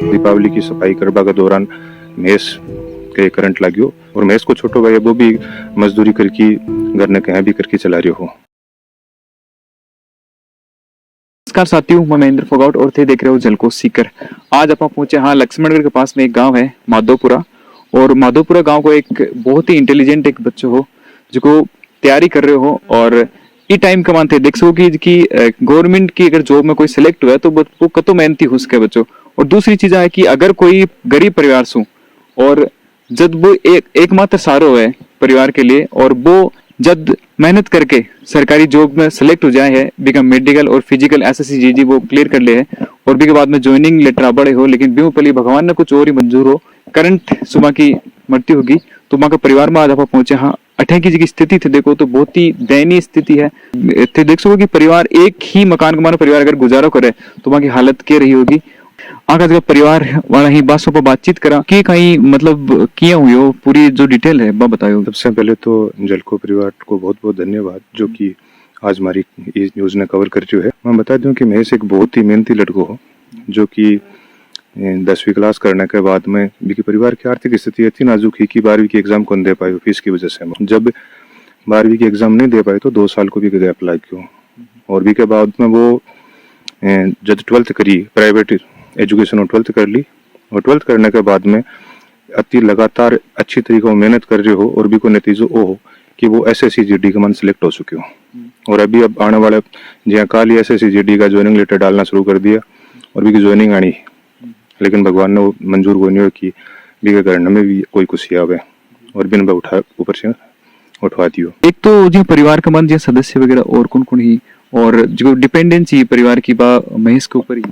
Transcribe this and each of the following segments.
दीपावली की सफाई करबा के दौरान भैंस के करंट लाग्यो और भैंस को छोटो भाई वो भी मजदूरी करके घर ने कहीं भी करके चला रहे हो। नमस्कार साथियों, मैं महेंद्र फोगाट और थे देख रहे हो जलको सीकर। आज आप पहुंचे हाँ लक्ष्मणगढ़ के पास में एक गांव है माधोपुरा, और माधोपुरा गांव को एक बहुत ही इंटेलिजेंट एक बच्चे हो जो तैयारी कर रहे हो और ई टाइम का मानते देख सको कि गवर्नमेंट की अगर जॉब में कोई सिलेक्ट हुआ है तो वो कतो मेहनती हो सके बच्चों। और दूसरी चीज है कि अगर कोई गरीब परिवार से और जब वो एकमात्र सहारा है परिवार के लिए और वो जब मेहनत करके सरकारी जॉब में सेलेक्ट हो जाए है बिका मेडिकल और फिजिकल एसएससी जीडी वो क्लियर कर ले है और भी के बाद में ज्वाइनिंग लेटर बड़े हो, लेकिन ब्यू पली भगवान ने कुछ और ही मंजूर हो करंट सुबह की मृत्यु होगी तो वहां का परिवार में आज आप पहुंचे। हाँ अठे की स्थिति थे देखो तो बहुत ही दयनीय स्थिति है। थे देख सको कि परिवार एक ही मकान का मानो परिवार अगर गुजारा करे तो वहां की हालत क्या रही होगी। आगे जब परिवार वाला ही बातों पर बातचीत करा कि कहीं मतलब किया हुई हो पूरी जो डिटेल है वह बताओ। सबसे पहले तो जलको परिवार को बहुत बहुत धन्यवाद जो कि आज हमारी इस न्यूज ने कवर कर जो है। मैं बता दूं कि महेश एक बहुत ही मेहनती लड़को हो जो कि 10वीं क्लास करने के बाद में भी परिवार की आर्थिक स्थिति इतनी नाजुक ही कि 12वीं की एग्जाम को नहीं दे पाए फीस की वजह से। जब 12वीं की एग्जाम नहीं दे पाए तो 2 साल को भी गैप लग गया और भी के बाद में वो जब 12th करी प्राइवेट एजुकेशन और 12th कर ली और 12th करने के बाद में अति लगातार अच्छी तरीके से मेहनत कर रहे हो और भी को नतीजो वो हो कि वो एसएससी जीडी का मन सिलेक्ट हो चुके हो और अभी अब आने वाले जहाँ काल ही एसएससी जीडी का ज्वाइनिंग लेटर डालना शुरू कर दिया और भी की ज्वाइनिंग आनी, लेकिन भगवान ने मंजूर को नहीं हो कि भी करने में भी कोई खुशी आवे और बिन उठा ऊपर से उठवा दियो। एक तो जो परिवार का मन जो सदस्य वगैरह और कौन कौन ही और जो डिपेंडेंसी परिवार की बा महेश के ऊपर ही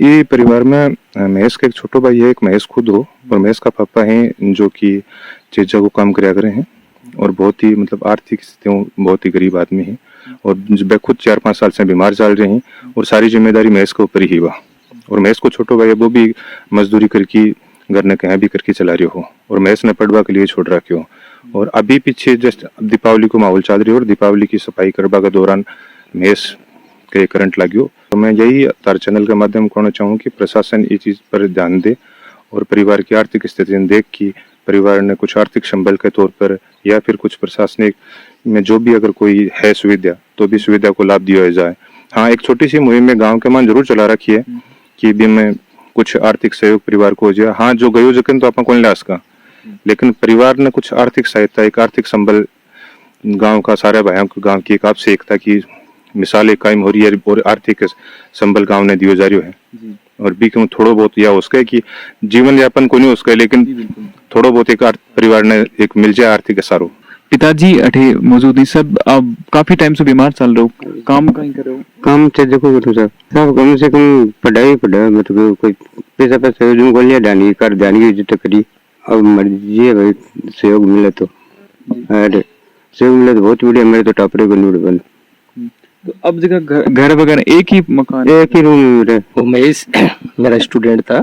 ये परिवार में महेश का एक छोटो भाई है, एक महेश खुद हो और महेश का पापा है जो कि चेजा को काम कराया करे हैं और बहुत ही मतलब आर्थिक स्थितियों बहुत ही गरीब आदमी है और जब खुद 4-5 साल से बीमार चल रहे हैं और सारी जिम्मेदारी महेश के ऊपर ही हुआ और महेश को छोटो भाई वो भी मजदूरी करके घर ने कहीं भी करके चला रहे हो और महेश ने पढ़वा के लिए छोड़ रखे हो और अभी पीछे जस्ट दीपावली को माहौल चल रही है और दीपावली की सफाई करवा के दौरान महेश के करंट लाग्यो। तो मैं यही तार चैनल के माध्यम कहना चाहूँ कि प्रशासन ये चीज पर ध्यान दे और परिवार की आर्थिक स्थिति देख कि परिवार ने कुछ आर्थिक संबल के तौर पर या फिर कुछ प्रशासनिक में जो भी अगर कोई है सुविधा तो भी सुविधा को लाभ दिया जाए। हाँ एक छोटी सी मुहिम में गाँव के मान जरूर चला रखी है कि भी में कुछ आर्थिक सहयोग परिवार को हो जाए। हाँ जो गयो जकन तो आप कौन लास का, लेकिन परिवार ने कुछ आर्थिक सहायता एक आर्थिक संबल गांव का सारे भाइयों को गांव की एक आपसे एकता की मिसाल एक कायम हो रही है और आर्थिक संबल गांव ने दियो जा रही है और भी क्यों थोड़ा बहुत या उसका कि जीवन यापन को नहीं उसका लेकिन थोड़ा बहुत एक परिवार ने एक मिल जाए आर्थिक सहारो। पिताजी अठे मौजूद है सब। अब काफी टाइम से बीमार चल रहे हो, काम कहीं कर रहे हो? काम से देखो तो सब कम से कम पढ़ाई मतलब कोई पैसा जो को लिया डानी कर डानी जितना करी अब मर्जी है भाई सहयोग मिले तो अरे सहयोग मिले तो बहुत बढ़िया। मेरे तो टापरे बन बन तो अब जगह घर वगैरह एक ही मकान एक ही रूम में वो महेश मेरा स्टूडेंट था,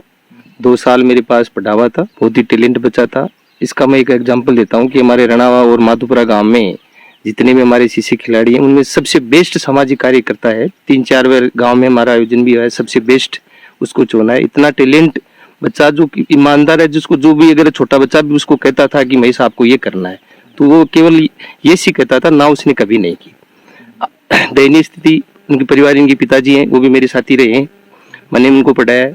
2 साल मेरे पास पढ़ा हुआ था, बहुत ही टैलेंट बच्चा था। इसका मैं एक एग्जांपल देता हूँ कि हमारे रणावा और माधोपुरा गांव में जितने भी हमारे सीसी खिलाड़ी हैं उनमें सबसे बेस्ट सामाजिक कार्य करता है। 3-4 बार गांव में हमारा आयोजन भी हुआ है, सबसे बेस्ट उसको चुना है। इतना टैलेंट बच्चा जो ईमानदार है, जिसको जो भी अगर छोटा बच्चा भी उसको कहता था कि महेश आपको ये करना है तो वो केवल ये सी कहता था ना, उसने कभी नहीं की। दयनीय स्थिति उनके परिवार, इनके पिताजी हैं वो भी मेरे साथी रहे हैं, मैंने उनको पढ़ाया।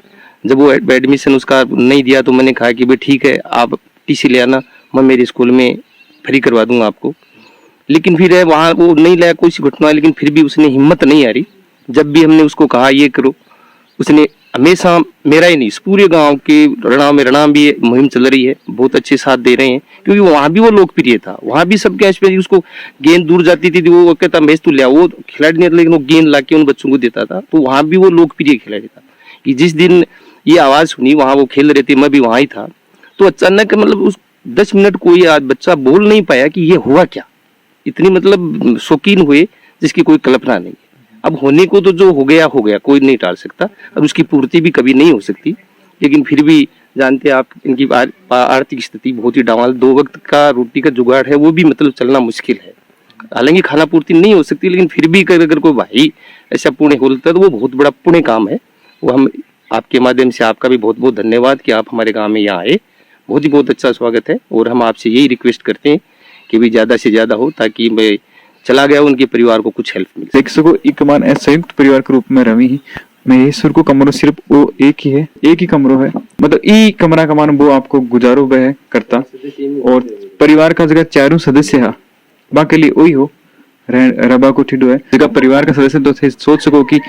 जब वो एडमिशन उसका नहीं दिया तो मैंने कहा कि भाई ठीक है आप टीसी ले आना, मैं मेरे स्कूल में फ्री करवा दूंगा आपको। लेकिन फिर है वहाँ वो नहीं लाया कोई सी घटना, लेकिन फिर भी उसने हिम्मत नहीं आ रही। जब भी हमने उसको कहा ये करो, उसने हमेशा मेरा ही नहीं इस पूरे गांव के रणाम भी मुहिम चल रही है, बहुत अच्छे साथ दे रहे हैं क्योंकि वहां भी वो लोकप्रिय था। वहां भी सबके आसपास उसको गेंद दूर जाती थी वो कहता महेश तू ले, वो खिलाड़ी नहीं, लेकिन वो गेंद लाके उन बच्चों को देता था। तो वहां भी वो लोकप्रिय खिलाड़ी था कि जिस दिन ये आवाज सुनी वहां वो खेल रहे थे, मैं भी वहां ही था, तो अचानक मतलब उस 10 मिनट कोई आज बच्चा बोल नहीं पाया कि ये हुआ क्या। इतनी मतलब शौकीन हुए जिसकी कोई कल्पना नहीं। अब होने को तो जो हो गया कोई नहीं टाल सकता, अब उसकी पूर्ति भी कभी नहीं हो सकती। लेकिन फिर भी जानते हैं आप इनकी आर्थिक स्थिति बहुत ही डावाल, 2 वक्त का रोटी का जुगाड़ है वो भी मतलब चलना मुश्किल है। हालांकि खाना पूर्ति नहीं हो सकती, लेकिन फिर भी अगर कोई भाई ऐसा पुण्य होता है तो वो बहुत बड़ा पुण्य काम है। वो हम आपके माध्यम से आपका भी बहुत बहुत धन्यवाद कि आप हमारे गांव में यहाँ आए। बहुत ही बहुत अच्छा स्वागत है और हम आपसे यही रिक्वेस्ट करते हैं कि भी ज्यादा से ज्यादा हो, ताकि मैं चला गया उनके परिवार को कुछ हेल्प मिले। देख सको एक मान संयुक्त परिवार के रूप में रवि ही महेश्वर को कमरो सिर्फ वो एक ही है, एक ही कमरो है, मतलब ई कमरा का मान वो आपको गुजारो वह करता और परिवार का जगह चारों सदस्य है बाकी लिए वही हो रबा को ठिडो है जगह परिवार का सदस्य तो सोच सको कि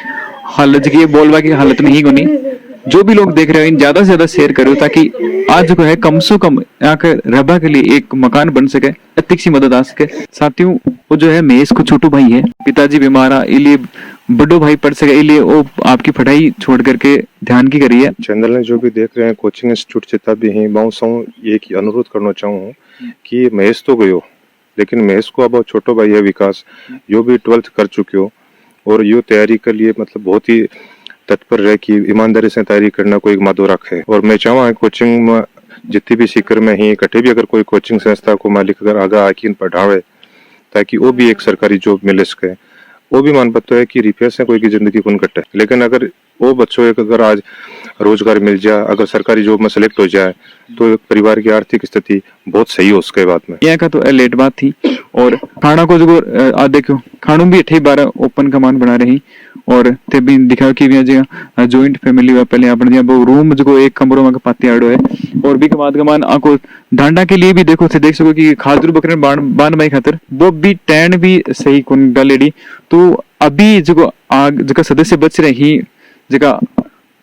हालत की बोलवा की हालत में ही कोनी। जो भी लोग देख रहे हो इन ज्यादा से ज्यादा शेयर करो ताकि आज जो है कम से कम यहाँ के रबा के लिए एक मकान बन सके, अतिक सी मदद आ सके। साथियों वो जो है महेश को छोटू भाई है, पिताजी बीमार है इसलिए बड़ो भाई पढ़ सके, इसलिए वो आपकी पढ़ाई छोड़ करके ध्यान की करी है। चैनल ने जो भी देख रहे हैं कोचिंग इंस्टीट्यूट जितना भी है मैं एक अनुरोध करना चाहूँ कि महेश तो गयो लेकिन महेश को अब छोटो भाई है विकास, यो भी 12th कर चुके हो और यो तैयारी के लिए मतलब बहुत ही तत्पर रहे कि ईमानदारी से तैयारी करना कोई मादो रखे। और मैं चाहूँ कोचिंग में जितनी भी सीकर में ही इकट्ठे भी अगर कोई कोचिंग संस्था को मालिक अगर आगा आके इन पढ़ावे ताकि वो भी एक सरकारी जॉब मिले सके। वो भी मान पता है कि रुपये से कोई की जिंदगी कौन कटे, लेकिन अगर वो बच्चों एक अगर आज रोजगार मिल जाए, अगर सरकारी जॉब में सेलेक्ट हो जाए तो एक परिवार की आर्थिक स्थिति बहुत सही हो उसके बाद में। यहाँ का तो लेट बात थी और खाना को जो देखो खानों भी 18-12 ओपन कमान बना रही और ते भी दिखाओ कि जॉइंट फैमिली वा पहले अपन वो रूम जो एक कमरों में पाती आड़ो है और भी कमाद कमान आको ढांडा के लिए भी देखो थे देख सको कि खाजरू बकरे बान बाई खातर वो भी टैंड भी सही कौन डालेडी। तो अभी जो आग जगह सदस्य बच रही जगह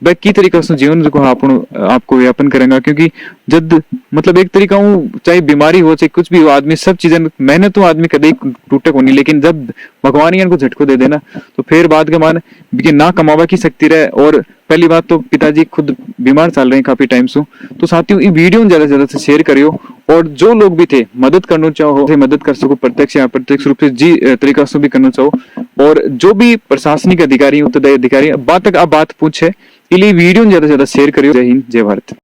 वह की तरीका से जीवन जो आपको यापन करेंगे, क्योंकि जब मतलब एक तरीका हूँ चाहे बीमारी हो चाहे कुछ भी हो आदमी सब चीजें मेहनत तो आदमी कदे टूटक होनी, लेकिन जब भगवान ही इनको झटको दे देना तो फिर बाद का मान ना कमावा की सकती रहे। और पहली बात तो पिताजी खुद बीमार चल रहे हैं काफी टाइम से। तो साथियों ये वीडियो ज्यादा से ज्यादा से शेयर करियो और जो लोग भी थे मदद करना चाहो मदद कर सको प्रत्यक्ष या अप्रत्यक्ष रूप से जी तरीका से भी करना चाहो। और जो भी प्रशासनिक अधिकारी उत्तरदायी अधिकारी बात तक आप बात पूछे इसलिए वीडियो ज्यादा से ज्यादा शेयर करियो। जय हिंद जय भारत।